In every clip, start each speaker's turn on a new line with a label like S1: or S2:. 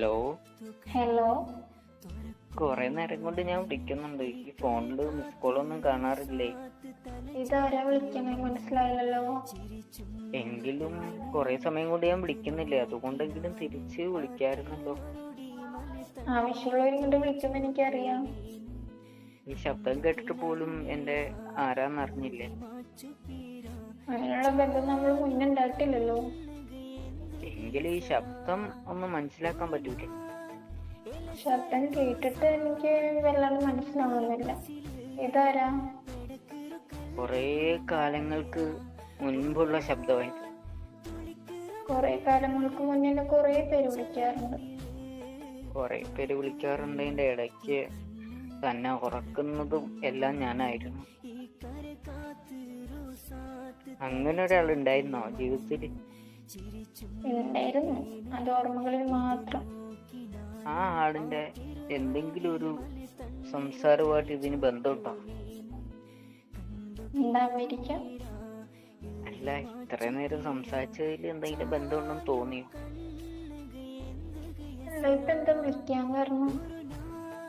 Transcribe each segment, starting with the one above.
S1: Hello.
S2: Hello.
S1: കുറെ നേരം കൊണ്ട് ഞാൻ വിളിക്കുന്നുണ്ട്, ഈ ഫോണില് മിസ് കോളൊന്നും കാണാറില്ലേ?
S2: ഇതാരാ വിളിക്കണേ? മനസ്സിലായില്ലല്ലോ.
S1: എങ്കിലും കുറെ സമയം കൊണ്ട് ഞാൻ വിളിക്കുന്നില്ലേ, അതുകൊണ്ടെങ്കിലും തിരിച്ച് വിളിക്കാറുണ്ടല്ലോ.
S2: ആവശ്യമുള്ളവരും കൊണ്ട് വിളിക്കുന്ന എനിക്കറിയാം.
S1: ഈ ശബ്ദം കേട്ടിട്ട് പോലും എന്റെ ആരാന്നറിഞ്ഞില്ലേ?
S2: അങ്ങനെയുള്ള ബന്ധം നമ്മൾ മുന്നേ ഉണ്ടായിട്ടില്ലല്ലോ.
S1: എങ്കിലും ഈ ശബ്ദം ഒന്ന് മനസ്സിലാക്കാൻ പറ്റൂലേ?
S2: ശബ്ദം കേട്ടിട്ട് എനിക്ക് വല്ലാണ്ട് മനസ്സിലാവുന്നില്ല. ഇതാരാ?
S1: കുറേ കാലങ്ങൾക്ക് മുൻപുള്ള ശബ്ദമായിട്ട്.
S2: കുറെ കാലങ്ങൾക്ക് മുന്നേ കുറെ പേര് വിളിക്കാറുണ്ട്.
S1: കുറെ പേര് വിളിക്കാറുണ്ടതിന്റെ ഇടയ്ക്ക് തന്നെ ഉറക്കുന്നതും എല്ലാം ഞാനായിരുന്നു. അങ്ങനെ ഒരാൾ ഉണ്ടായിരുന്നോ ജീവിതത്തിൽ?
S2: ഉണ്ടായിരുന്നു, അത് ഓർമ്മകളിൽ മാത്രം.
S1: ആ ആളിന്റെ എന്തെങ്കിലും ഒരു സംസാരമായിട്ട് ഇതിന് ബന്ധമുണ്ടോ?
S2: ഉണ്ടാവാതിരിക്കാം.
S1: അല്ല, ഇത്ര നേരം സംസാരിച്ചതിൽ എന്തെങ്കിലും ബന്ധമുണ്ടെന്ന് തോന്നിയോ?
S2: ഇപ്പൊ എന്താ വിളിക്കാൻ കാരണം?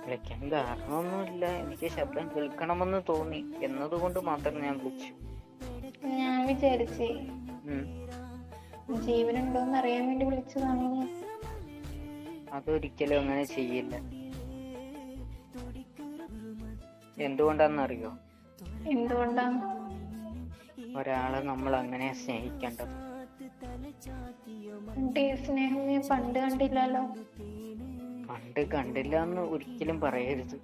S1: വിളിക്കാൻ കാരണമൊന്നുമില്ല, എനിക്ക് ശബ്ദം കേൾക്കണമെന്ന് തോന്നി എന്നതുകൊണ്ട് മാത്രം ഞാൻ വിളിച്ചു.
S2: ഞാൻ വിചാരിച്ചേ ജീവനുണ്ടോന്ന് അറിയാൻ വേണ്ടി വിളിച്ചതാണോ.
S1: അതൊരിക്കലും അങ്ങനെ ചെയ്യില്ല. എന്തുകൊണ്ടാന്നറിയോ?
S2: എന്തുകൊണ്ടാ?
S1: ഒരാളെ നമ്മൾ അങ്ങനെ സ്നേഹിക്കേണ്ടത്.
S2: ഈ സ്നേഹം ഞാൻ പണ്ട് കണ്ടില്ലല്ലോ.
S1: പണ്ട് കണ്ടില്ല എന്ന് ഒരിക്കലും പറയരുത്.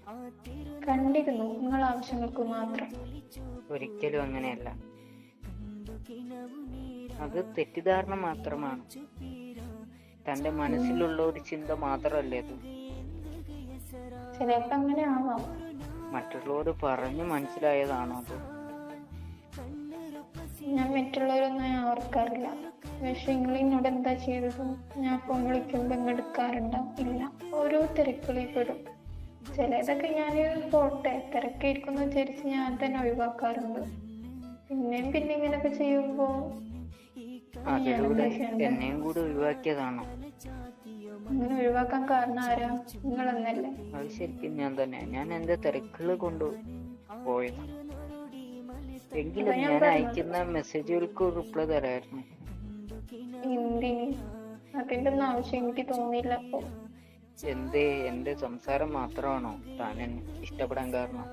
S2: കണ്ടിരുന്നു, നിങ്ങൾ ആവശ്യങ്ങൾക്ക് മാത്രം.
S1: ഒരിക്കലും അങ്ങനെയല്ല, അത് തെറ്റിദ്ധാരണ മാത്രമാണ്. തന്റെ മനസ്സിലുള്ള ഒരു ചിന്ത മാത്രമല്ലേ അത്.
S2: ചിലപ്പോ അങ്ങനെ ആവാം.
S1: മറ്റുള്ളവർ പറഞ്ഞു മനസ്സിലായതാണോ അത്?
S2: ഞാൻ മറ്റുള്ളവരൊന്നും ഓർക്കാറില്ല. പക്ഷെ നിങ്ങൾ എന്നോട് എന്താ ചെയ്തത്? ഞാൻ ഫോൺ വിളിക്കുമ്പോ എടുക്കാറുണ്ടോ? ഇല്ല, ഓരോ തിരക്കുകളിൽ പെടും. ചിലതൊക്കെ ഞാൻ പോട്ടെ, തിരക്കായിരിക്കുന്നു വിചാരിച്ച് ഞാൻ തന്നെ ഒഴിവാക്കാറുണ്ട്. പിന്നെ ഇങ്ങനൊക്കെ ചെയ്യുമ്പോ
S1: അതിലൂടെ എന്നെയും കൂടി ഒഴിവാക്കിയതാണോ?
S2: അങ്ങനെ ഒഴിവാക്കാൻ കാരണം ആരാ? നിങ്ങളെന്നല്ലേ.
S1: അത് ശരിക്കും ഞാൻ തന്നെ. ഞാൻ എന്റെ തിരക്കുകൾ കൊണ്ട് പോയത്. എങ്കിലും ഞാൻ അയക്കുന്ന മെസ്സേജുകൾക്ക് റിപ്ലൈ തരായിരുന്നു.
S2: എന്തിന്? അതിന്റെ ഒന്നും ആവശ്യം എനിക്ക് തോന്നിയില്ല. അപ്പൊ
S1: എന്തേ, എന്റെ സംസാരം മാത്രമാണോ താൻ എന്നെ ഇഷ്ടപ്പെടാൻ കാരണം?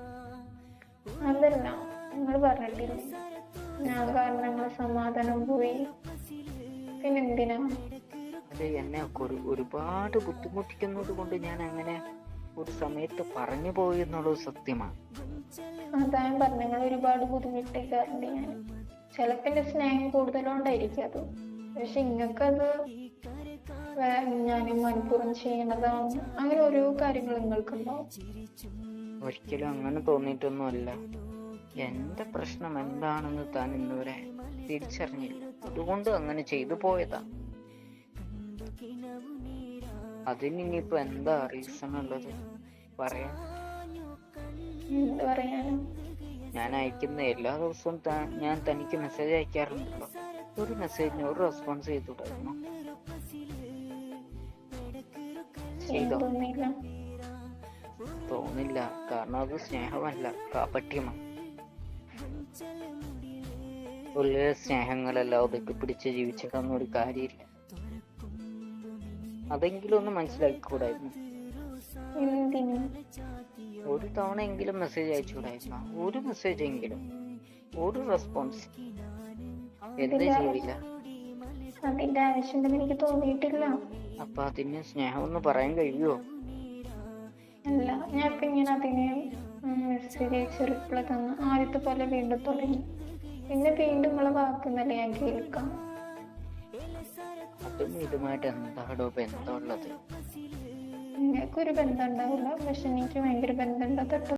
S2: അതല്ല, നിങ്ങൾ പറഞ്ഞിട്ടില്ലേ ഞാൻ കാരണം നിങ്ങളെ സമാധാനം പോയി. പിന്നെന്തിനാ?
S1: അത് എന്നെ ഒരുപാട് ബുദ്ധിമുട്ടിക്കുന്നത് കൊണ്ട് ഞാൻ അങ്ങനെ ഒരു സമയത്ത് പറഞ്ഞു പോയി എന്നുള്ളത് സത്യമാണ്.
S2: അതാ ഞാൻ പറഞ്ഞു, നിങ്ങൾ ഒരുപാട് ബുദ്ധിമുട്ടിക്കാറുണ്ട്. ഞാൻ ചിലപ്പോ എന്റെ സ്നേഹം കൂടുതലുകൊണ്ടായിരിക്കും അത്. പക്ഷെ ഇങ്ങക്കത് ഞാൻ മനഃപൂർവ്വം ചെയ്യണതാണ്. അങ്ങനെ ഓരോ കാര്യങ്ങൾ നിങ്ങൾക്കുണ്ടാവും.
S1: ഒരിക്കലും അങ്ങനെ തോന്നിയിട്ടൊന്നുമല്ല. എന്റെ പ്രശ്നം എന്താണെന്ന് താൻ ഇന്നുവരെ തിരിച്ചറിഞ്ഞില്ല, അതുകൊണ്ട് അങ്ങനെ ചെയ്തു പോയതാ. അതിനിപ്പോ എന്താ റീസൺ ഉള്ളത്? പറയാ.
S2: എന്ത് പറയാനാ?
S1: ഞാൻ അയക്കുന്ന എല്ലാ ദിവസവും ഞാൻ തനിക്ക് മെസ്സേജ് അയക്കാറുണ്ടല്ലോ. ഒരു മെസ്സേജിന് ഒരു റെസ്പോൺസ് ചെയ്തുകൂടായിരുന്നു? ചെയ്തോ? തോന്നില്ല, കാരണം അത് സ്നേഹമല്ല, കാപട്യമാണ്. ഉള്ളിലെ സ്നേഹങ്ങളെല്ലാം ഒതുക്കി പിടിച്ച് ജീവിച്ചിട്ടൊന്നും ഒരു കാര്യമില്ല. അതെങ്കിലും ഒന്ന് മനസ്സിലാക്കിക്കൂടായിരുന്നു? ഒരു തവണ എങ്കിലും മെസ്സേജ് അയച്ചുകൂടായിരുന്നോ? ഒരു മെസ്സേജ് എങ്കിലും, ഒരു റെസ്പോൺസ് എന്തേ ചെയ്തില്ല?
S2: അതിന്റെ ആവശ്യം എനിക്ക് തോന്നിയിട്ടില്ല.
S1: അപ്പൊ അതിന് സ്നേഹം ഒന്ന് പറയാൻ കഴിയുമോ?
S2: അല്ല, ഞാൻ ഇപ്പൊ ഇങ്ങനെ അതിന് മെസ്സേജ് അയച്ച് റിപ്ലൈ തന്നു ആദ്യത്തെ പോലെ വീണ്ടും തുടങ്ങി. പിന്നെ വീണ്ടും നിങ്ങളെ വാക്കുന്നല്ലേ ഞാൻ കേൾക്കാം.
S1: അതും ഇതുമായിട്ട് എന്താടോ ബന്ധമുള്ളത്?
S2: നിങ്ങൾക്കൊരു ബന്ധം ഉണ്ടാവില്ല, പക്ഷെ എനിക്ക് ഭയങ്കര ബന്ധമുണ്ട്.